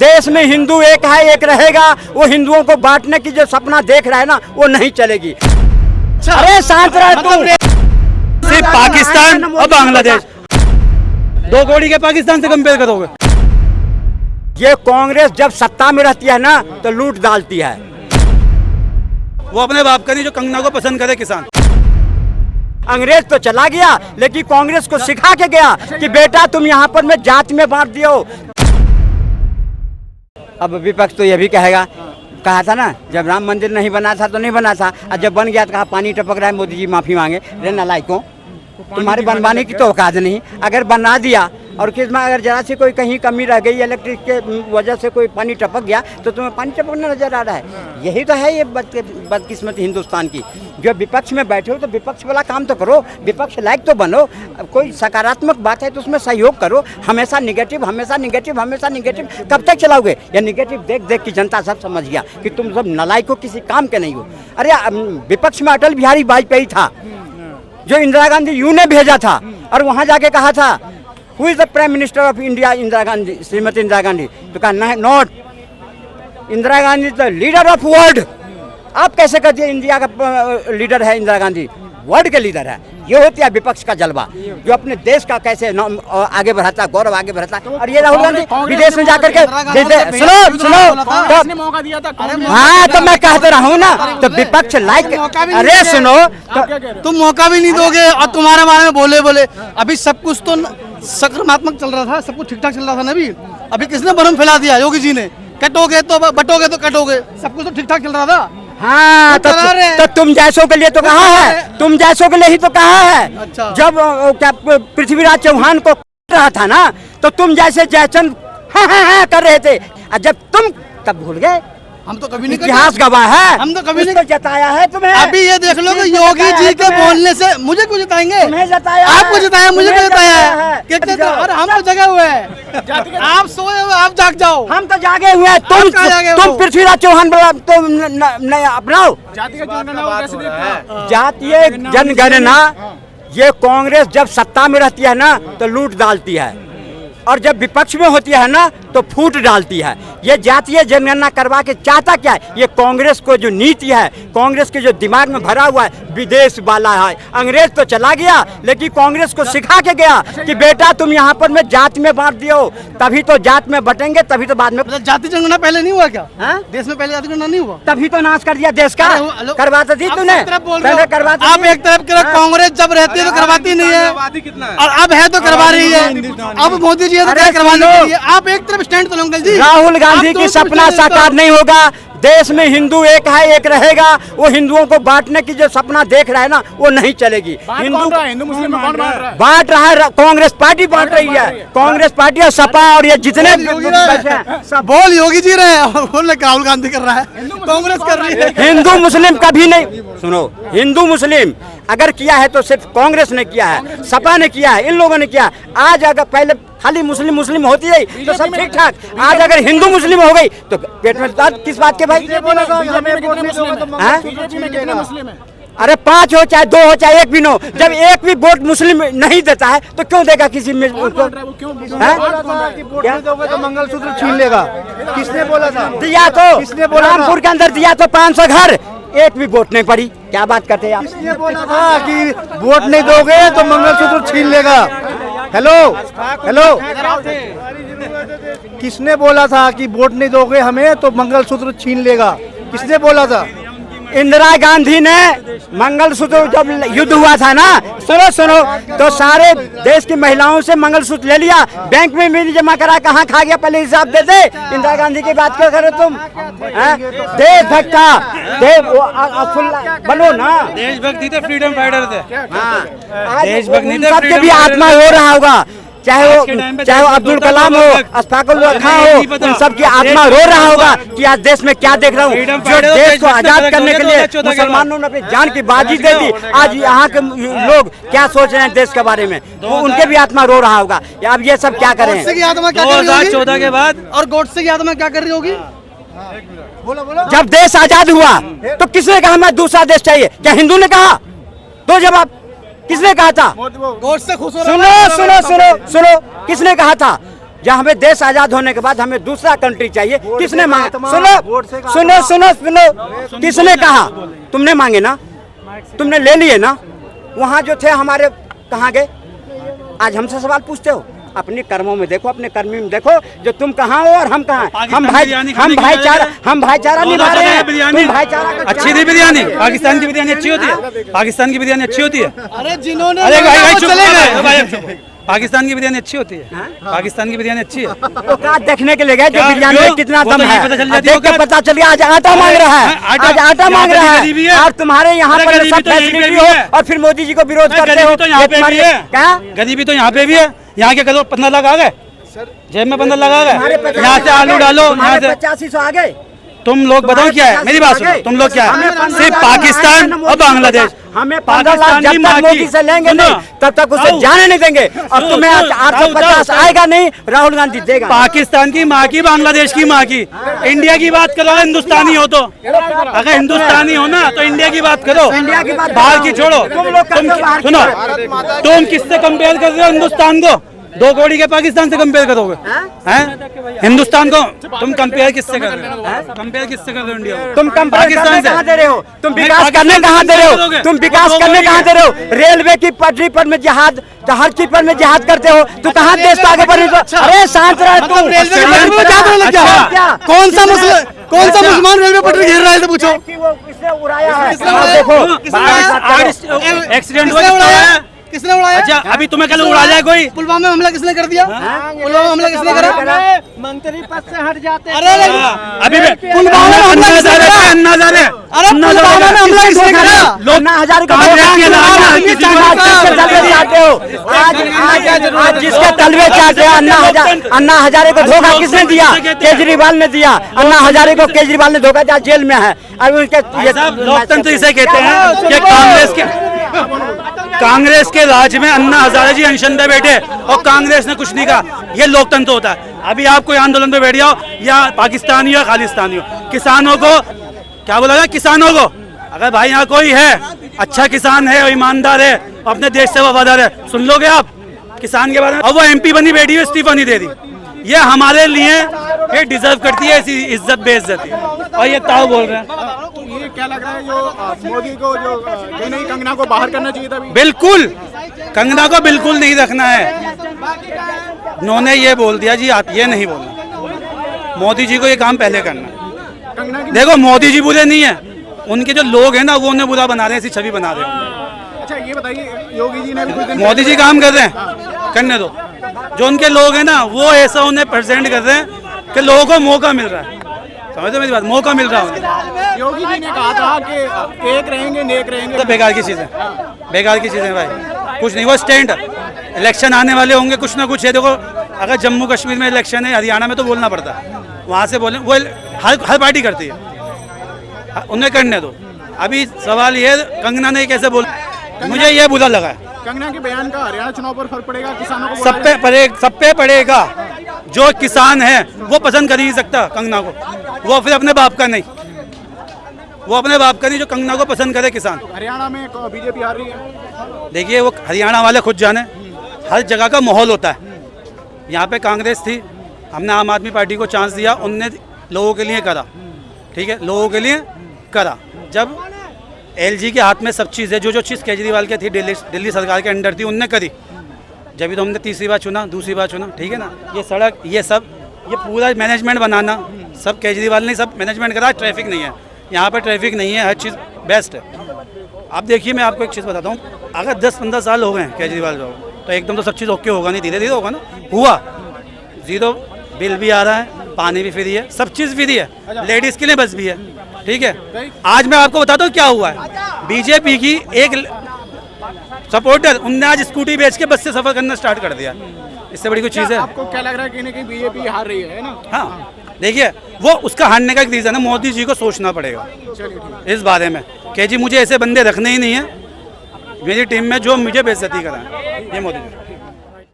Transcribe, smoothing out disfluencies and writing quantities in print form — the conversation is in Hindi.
देश में हिंदू एक है, एक रहेगा। वो हिंदुओं को बांटने की जो सपना देख रहा है ना, वो नहीं चलेगी। अरे शांत रह तू। सिर्फ पाकिस्तान और बांग्लादेश, दो कौड़ी के पाकिस्तान से कंपेयर करोगे? ये कांग्रेस जब सत्ता में रहती है ना, तो लूट डालती है। वो अपने बाप का नहीं जो कंगना को पसंद करे किसान। अंग्रेज तो चला गया, लेकिन कांग्रेस को सिखा के गया कि बेटा तुम यहाँ पर मैं जात में बांट दियो। अब विपक्ष तो ये भी कहा था ना, जब राम मंदिर नहीं बना था तो नहीं बना था, और जब बन गया तो कहा पानी टपक रहा है, मोदी जी माफी मांगे। रे नालायकों, तुम्हारे बनवाने की तो औकात नहीं। अगर बना दिया और किसमें अगर जरा सी कोई कहीं कमी रह गई, इलेक्ट्रिक के वजह से कोई पानी टपक गया, तो तुम्हें पानी टपकना नजर आ रहा है। यही तो है ये बदकिस्मती हिंदुस्तान की। जो विपक्ष में बैठे हो तो विपक्ष वाला काम तो करो, विपक्ष लायक तो बनो। कोई सकारात्मक बात है तो उसमें सहयोग करो। हमेशा निगेटिव, हमेशा निगेटिव, हमेशा निगेटिव कब तक चलाओगे? ये निगेटिव देख देख की जनता सब समझ गया कि तुम सब नालायक हो, किसी काम के नहीं हो। अरे विपक्ष में अटल बिहारी वाजपेयी था, जो इंदिरा गांधी यू ने भेजा था, और वहाँ जाके कहा था who is the prime minister of India? Indira Gandhi, Shrimati Indira Gandhi. तो कहा not, Indira Gandhi the leader of world. आप कैसे कहते हैं इंडिया का लीडर है इंदिरा गांधी? वर्ल्ड के लीडर है। ये होती है विपक्ष का जलवा, जो अपने देश का कैसे आगे बढ़ाता है, गौरव आगे बढ़ाता है। और ये राहुल गांधी विदेश में जाकर के सुनो मौका दिया था। हाँ, तो मैं कहते रहा हूँ ना, तो विपक्ष लाइक। अरे सुनो, तुम मौका भी नहीं दोगे और तुम्हारे बारे में बोले अभी सब कुछ तो सकारात्मक चल रहा था, सब कुछ ठीक ठाक चल रहा था ना। अभी किसने भ्रम फैला दिया? योगी जी ने। कटोगे तो बटोगे तो कटोगे, सब कुछ तो ठीक ठाक चल रहा था। हाँ, तो तुम जैसों के लिए तो कहा है, तुम जैसों के लिए ही तो कहा है। अच्छा। जब क्या पृथ्वीराज चौहान को रहा था ना, तो तुम जैसे जयचंद हाँ कर रहे थे, और जब तुम तब भूल गए। हम तो कभी नहीं, इतिहास गवाह है, हम तो कभी नहीं जताया है तुम्हें। अभी ये देख लो कि योगी जी के बोलने से मुझे क्यों जताएंगे? तुम्हें जताया, आपको जताया, मुझे क्यों जताया है? और हम तो जगे हुए हैं, आप सोए हुए, आप जाग जाओ। हम तो जागे हुए हैं। तुम पृथ्वीराज चौहान तुम अपनाओ जातीय जनगणना। ये कांग्रेस जब सत्ता में रहती है ना, तो लूट डालती है, और जब विपक्ष में होती है ना, तो फूट डालती है। ये जातीय जनगणना करवा के चाहता क्या है? ये कांग्रेस को जो नीति है, कांग्रेस के जो दिमाग में भरा हुआ है, विदेश वाला है। अंग्रेज तो चला गया, लेकिन कांग्रेस को सिखा के गया कि बेटा तुम यहाँ पर मैं जात में बांट दियो, तभी तो जात में बटेंगे, तभी तो बाद में। जाति जनगणना पहले नहीं हुआ क्या? हाँ? देश में पहले जाति जनगणना नहीं हुआ, तभी तो नाश कर दिया देश का। करवाती थी तूने, करवाती। आप एक तरफ करो, कांग्रेस जब रहती है तो करवाती नहीं है, और अब है तो करवा रही है। अब मोदी जी है तो क्या करवाने के लिए? आप एक तरफ स्टैंड तो लोगे जी। राहुल गांधी की सपना साकार नहीं होगा। देश में हिंदू एक है, एक रहेगा। वो हिंदुओं को बांटने की जो सपना देख रहा है ना, वो नहीं चलेगी। हिंदू मुस्लिम बांट रहा है, कांग्रेस पार्टी बांट रही है। कांग्रेस पार्टी और सपा और ये जितने बोल योगी जी रहे हैं, बोल राहुल गांधी कर रहा है, कांग्रेस कर रही है। हिंदू मुस्लिम कभी नहीं। सुनो, हिंदू मुस्लिम अगर किया है तो सिर्फ कांग्रेस ने किया है, सपा ने किया है, इन लोगों ने किया। आज अगर पहले खाली मुस्लिम होती है तो सब ठीक ठाक, आज अगर हिंदू मुस्लिम हो गई तो पेट में दर्द किस बात के भाई? अरे 5 हो चाहे 2 हो चाहे 1 भी हो, जब एक भी वोट मुस्लिम नहीं देता है तो क्यों देगा किसी में? तो मंगलसूत्र छीन लेगा। किसने बोला था? दिया तो किसने बोला? रामपुर के अंदर दिया तो 500 घर, एक भी वोट नहीं पड़ी। क्या बात करते हैं आप? किसने बोला था कि वोट नहीं दोगे तो मंगलसूत्र छीन लेगा? हेलो, किसने बोला था कि वोट नहीं दोगे हमें तो मंगलसूत्र छीन लेगा? किसने बोला था? इंदिरा गांधी ने मंगलसूत्र, जब युद्ध हुआ था ना, सुनो, तो सारे देश की महिलाओं से मंगलसूत्र ले लिया, बैंक में भी जमा करा। कहाँ खा गया? पहले हिसाब दे दे। इंदिरा गांधी की बात क्यों करो तुम? देशभक्त बनो ना। देशभक्ति थे, फ्रीडम फाइटर थे। हाँ, देशभक्ति थे, सबके भी आत्मा रो रहा होगा, चाहे वो अब्दुल कलाम हो, अशफाकुल खां हो, उन सबकी आत्मा रो रहा होगा कि आज देश में क्या देख रहा हूँ। जो देश को आजाद करने के लिए मुसलमानों ने अपनी जान की बाजी दे दी, आज यहाँ के लोग क्या सोच रहे हैं देश के बारे में, वो उनके भी आत्मा रो रहा होगा। अब ये सब क्या करें? 2014 के बाद, और गोडसे की आत्मा क्या कर रही होगी? जब देश आजाद हुआ तो किसने कहा हमें दूसरा देश चाहिए? क्या हिंदू ने कहा? दो जवाब। किसने कहा था? गोडसे खुश हो सुनो, किसने कहा था? जब हमें देश आजाद होने के बाद हमें दूसरा कंट्री चाहिए, किसने मांगा? सुनो, किसने कहा? तुमने मांगे ना, तुमने ले लिए ना। वहाँ जो थे हमारे कहाँ गए? आज हमसे सवाल पूछते हो? अपने कर्मों में देखो, अपने कर्मी में देखो, जो तुम कहाँ हो और हम कहाँ हैं। हम भाईचारा निभा रहे हैं। तुम भाईचारा अच्छी थी बिरयानी, पाकिस्तान की बिरयानी अच्छी होती है, पाकिस्तान की बिरयानी अच्छी होती है। अरे जिन्होंने अरे भाई चले चले गए। गए, पाकिस्तान की बिरयानी अच्छी होती है, पाकिस्तान की बिरयानी अच्छी है। औकात देखने के लिए गए, जो क्या? बिरयानी में क्यों? कितना वो तो दम यहीं है, पता चल जाती देख के है। पता चल गया। आज आटा मांग रहा है, आज आटा मांग रहा है, और तुम्हारे यहाँ अरे पर गरीबी सब तो यहीं पे फैसिलिटी भी हो है। और फिर मोदी जी को विरोध करते हो। गरीबी तो यहाँ पे भी है, क्या गरीबी तो यहाँ पे भी है। यहाँ के करो 15 लाख आ गए, जेब में 15 लाख आ गए। यहाँ से आलू डालो, यहाँ से 8500 आ गए। तुम लोग बताओ क्या है, मेरी बात सुनो, तुम लोग क्या है, सिर्फ पाकिस्तान और बांग्लादेश। हमें 15 लाख जब तक मोदी से लेंगे नहीं, तब तक उसे जाने नहीं देंगे। और तुम्हें 850 आएगा नहीं, राहुल गांधी देगा। पाकिस्तान की माँ की, बांग्लादेश की माँ की, इंडिया की बात करो। हिंदुस्तानी हो तो, अगर हिंदुस्तानी हो ना तो इंडिया की बात करो, इंडिया की बात बाहर की छोड़ो। तुम लोग करते हो बाहर की। सुनो, तुम किससे कंपेयर कर रहे हो हिंदुस्तान को? 2 कौड़ी के पाकिस्तान से कंपेयर करोगे? हैं? हिंदुस्तान को तुम कंपेयर किससे कर रहे हो? कंपेयर किससे कर रहे हो इंडिया को? तुम पाकिस्तान से कहाँ दे रहे हो? तुम विकास पाकिस्तान करने कहाँ से दे रहे हो? करोगे? तुम विकास तुम करने दो कहाँ कौड़ी दे रहे हो? रेलवे की पटरी पर में जहाज, हर चीज पर में जहाज करते हो। तो कहाँ देश को आगे बढ़ने दो? अरे शांत रह तू। मतलब रेलवे की पटरी पे क्या बोलने लग गया? क्या? कौन सा मुसलमान रेलवे पटरी घेर रहा है? पूछो। किसने उड़ाया है? किसने उड़ाया? देखो, एक्सीडेंट किसने उड़ाया? किसने उड़ाया? अच्छा, अभी तुम्हें कल उड़ा जाए कोई? पुलवामा में हमला किसने कर दिया? पुलवामा हमला किसने करा? मंत्री पद से हट जाते। अरे अभी पुलवामा में हमला किसने करा? अन्ना हजारे, अरे पुलवामा में हमला किसने करा? अन्ना हजारे को कांग्रेस के नाम आज किसी जिसके तलवे चाटते हो, आज जिसके तलवे चाटते हो, अन्ना हजारे को धोखा किसने दिया? केजरीवाल ने दिया। अन्ना हजारे को केजरीवाल ने धोखा दिया, जेल में है। और उनके लोकतंत्र इसे कहते हैं कि कांग्रेस के राज में अन्ना हजारे जी अनशन पे बैठे और कांग्रेस ने कुछ नहीं कहा। ये लोकतंत्र होता है। अभी आप कोई आंदोलन पे बैठ जाओ, या पाकिस्तानी हो या खालिस्तानी हो, किसानों को क्या बोला जाए? किसानों को अगर भाई यहाँ कोई है अच्छा किसान है, ईमानदार है, अपने देश से वफादार है, सुन लोगे आप किसान के बारे में? अब वो MP बनी बैठी है, इस्तीफा नहीं दे रही। ये हमारे लिए ये डिजर्व करती है ऐसी इज्जत बेइज्जती। और ये ताऊ बोल रहे हैं। ये क्या लग रहा है, जो मोदी को जो नहीं, कंगना को बाहर करना चाहिए था? बिल्कुल, कंगना को बिल्कुल नहीं रखना है। उन्होंने ये बोल दिया जी, आप ये नहीं बोलना। मोदी जी को ये काम पहले करना है। कंगना की देखो, मोदी जी बुरे नहीं है, उनके जो लोग हैं ना वो उन्हें बुरा बना रहे हैं, ऐसी छवि बना रहे हैं। अच्छा, ये बताइए, योगी जी ने भी कुछ दिन मोदी जी काम कर रहे हैं, करने दो। जो उनके लोग हैं ना वो ऐसा उन्हें प्रेजेंट कर रहे हैं कि लोगों को मौका मिल रहा है। समझते मेरी बात? मौका मिल रहा है उन्हें। योगी जी ने कहा था कि एक रहेंगे नेक रहेंगे। तो बेकार की चीज़ है, बेकार की चीज़ें भाई, कुछ नहीं। वो स्टैंड, इलेक्शन आने वाले होंगे, कुछ ना कुछ है। देखो, अगर जम्मू कश्मीर में इलेक्शन है, हरियाणा में तो बोलना पड़ता है, वहाँ से बोलें। वो हर पार्टी करती है, उन्हें करने दो। अभी सवाल ये, कंगना ने कैसे बोल, मुझे ये बुरा लगा है। कंगना के बयान का हरियाणा चुनाव पर फर्क पड़ेगा? किसानों को सब पे पड़ेगा। जो किसान है वो पसंद कर ही नहीं सकता कंगना को, वो फिर अपने बाप का नहीं, वो अपने बाप का नहीं, जो कंगना को पसंद करे किसान। हरियाणा में बीजेपी हार रही है। देखिए, वो हरियाणा वाले खुद जाने, हर जगह का माहौल होता है। यहाँ पे कांग्रेस थी, हमने आम आदमी पार्टी को चांस दिया, उनने लोगों के लिए करा, ठीक है, लोगों के लिए करा। जब LG के हाथ में सब चीज़ है, जो चीज़ केजरीवाल की थी, दिल्ली सरकार के अंडर थी, उनने करी। जब भी तो हमने तीसरी बार चुना, दूसरी बार चुना, ठीक है ना। ये सड़क, ये सब, ये पूरा मैनेजमेंट बनाना सब केजरीवाल ने सब मैनेजमेंट करा। ट्रैफिक नहीं है यहाँ पे, ट्रैफिक नहीं है, हर चीज़ बेस्ट है। अब देखिए, मैं आपको एक चीज़ बताता हूँ, अगर 10-15 साल हो गए केजरीवाल जो, तो एकदम तो सब चीज़ ओके होगा नहीं, धीरे धीरे होगा ना। हुआ, 0 बिल भी आ रहा है, पानी भी फ्री है, सब चीज़ फ्री है, लेडीज़ के लिए बस भी है, ठीक है। आज मैं आपको बताता हूँ क्या हुआ है। बीजेपी की एक सपोर्टर, उनने आज स्कूटी बेच के बस से सफर करना स्टार्ट कर दिया। इससे बड़ी कोई चीज़ है? आपको क्या लग रहा है कि नहीं बीजेपी हार रही है ना? हाँ, देखिए, वो उसका हारने का एक रीज़न है, मोदी जी को सोचना पड़ेगा इस बारे में कि जी मुझे ऐसे बंदे रखने ही नहीं है मेरी टीम में जो मुझे बेइज्जती कराएं। ये मोदी जी